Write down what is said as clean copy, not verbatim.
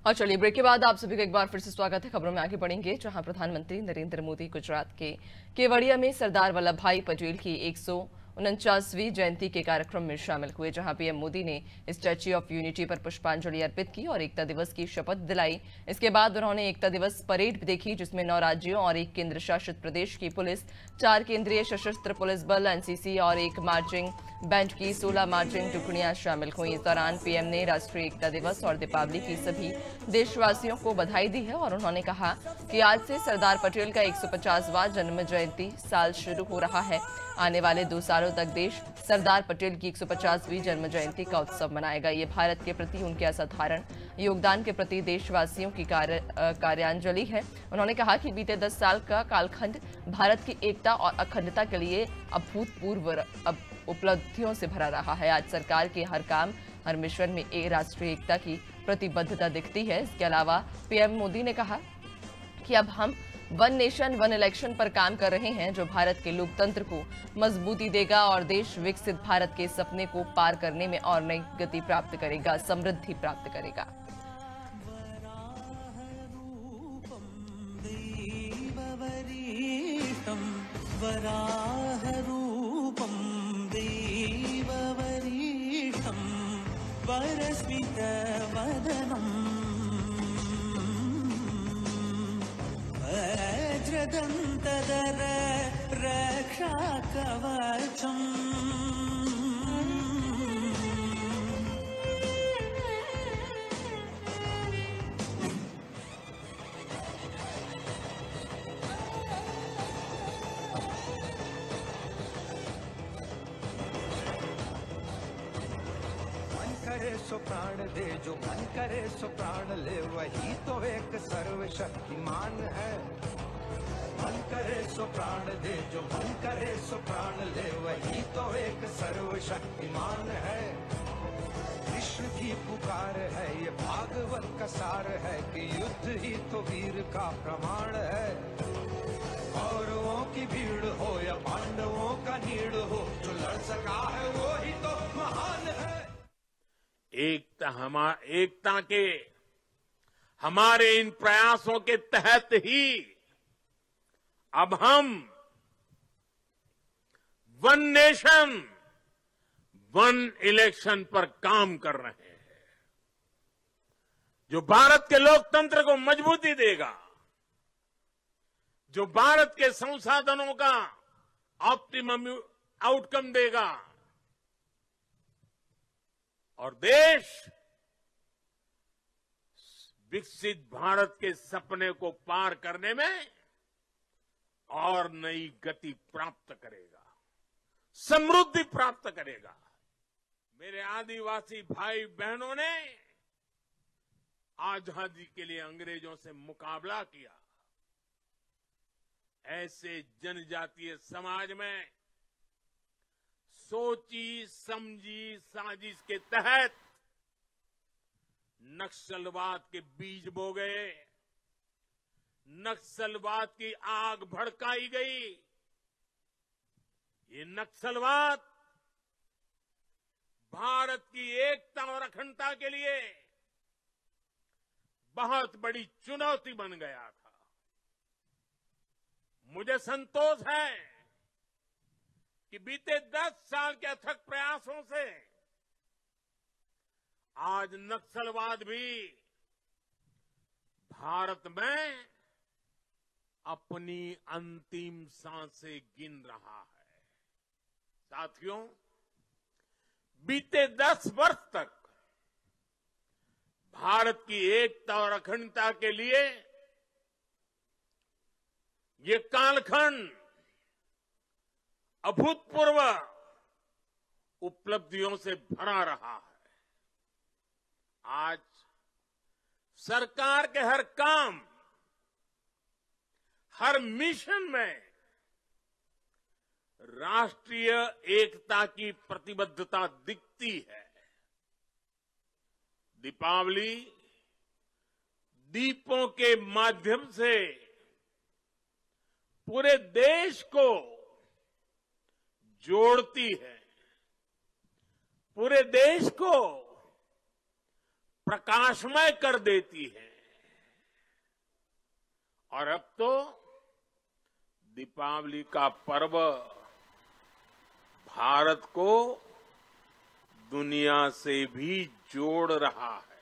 और चलिए ब्रेक के बाद आप सभी का एक बार फिर से स्वागत है। खबरों में आगे बढ़ेंगे, जहां प्रधानमंत्री नरेंद्र मोदी गुजरात के केवड़िया में सरदार वल्लभ भाई पटेल की 149वीं जयंती के कार्यक्रम में शामिल हुए, जहां पीएम मोदी ने स्टैच्यू ऑफ यूनिटी पर पुष्पांजलि अर्पित की और एकता दिवस की शपथ दिलाई। इसके बाद उन्होंने एकता दिवस परेड देखी, जिसमें 9 राज्यों और 1 केंद्र शासित प्रदेश की पुलिस, 4 केंद्रीय सशस्त्र पुलिस बल एनसीसी और 1 मार्चिंग बैंड की 16 मार्चिंग टुकड़ियां शामिल हुई। इस दौरान पीएम ने राष्ट्रीय एकता दिवस और दीपावली की सभी देशवासियों को बधाई दी है और उन्होंने कहा कि आज से सरदार पटेल का 150वां जन्म जयंती साल शुरू हो रहा है। आने वाले 2 सालों तक देश सरदार पटेल की 150वीं जन्म जयंती का उत्सव मनाएगा। ये भारत के प्रति उनके असाधारण योगदान के प्रति देशवासियों की कार्यांजलि है। उन्होंने कहा कि बीते 10 साल का कालखंड भारत की एकता और अखंडता के लिए अभूतपूर्व उपलब्धियों से भरा रहा है। आज सरकार के हर काम, हर मिशन में राष्ट्रीय एकता की प्रतिबद्धता दिखती है। इसके अलावा पीएम मोदी ने कहा कि अब हम वन नेशन वन इलेक्शन पर काम कर रहे हैं, जो भारत के लोकतंत्र को मजबूती देगा और देश विकसित भारत के सपने को पार करने में और नई गति प्राप्त करेगा, समृद्धि प्राप्त करेगा। वज्रदन्तधर रक्षा कवचम्। मन करे सो प्राण दे, जो मन करे सो प्राण ले, वही तो एक सर्वशक्तिमान है। मन करे सो प्राण दे, जो मन करे सो प्राण ले, वही तो एक सर्वशक्तिमान है। कृष्ण की पुकार है, ये भागवत का सार है कि युद्ध ही तो वीर का प्रमाण है। कौरवों की भीड़ हो या पांडवों का नीड़ हो, जो लड़ सका है वो ही तो महान है। एकता के हमारे इन प्रयासों के तहत ही अब हम वन नेशन वन इलेक्शन पर काम कर रहे हैं, जो भारत के लोकतंत्र को मजबूती देगा, जो भारत के संसाधनों का ऑप्टिमम आउटकम देगा और देश विकसित भारत के सपने को पार करने में और नई गति प्राप्त करेगा, समृद्धि प्राप्त करेगा। मेरे आदिवासी भाई बहनों ने आजादी के लिए अंग्रेजों से मुकाबला किया। ऐसे जनजातीय समाज में सोची समझी साजिश के तहत नक्सलवाद के बीज बो गए, नक्सलवाद की आग भड़काई गई। ये नक्सलवाद भारत की एकता और अखंडता के लिए बहुत बड़ी चुनौती बन गया था। मुझे संतोष है कि बीते 10 साल के अथक प्रयासों से आज नक्सलवाद भी भारत में अपनी अंतिम सांसें गिन रहा है। साथियों, बीते 10 वर्ष तक भारत की एकता और अखंडता के लिए ये कालखंड अभूतपूर्व उपलब्धियों से भरा रहा है। आज सरकार के हर काम, हर मिशन में राष्ट्रीय एकता की प्रतिबद्धता दिखती है। दीपावली दीपों के माध्यम से पूरे देश को जोड़ती है, पूरे देश को प्रकाशमय कर देती है। और अब तो दीपावली का पर्व भारत को दुनिया से भी जोड़ रहा है।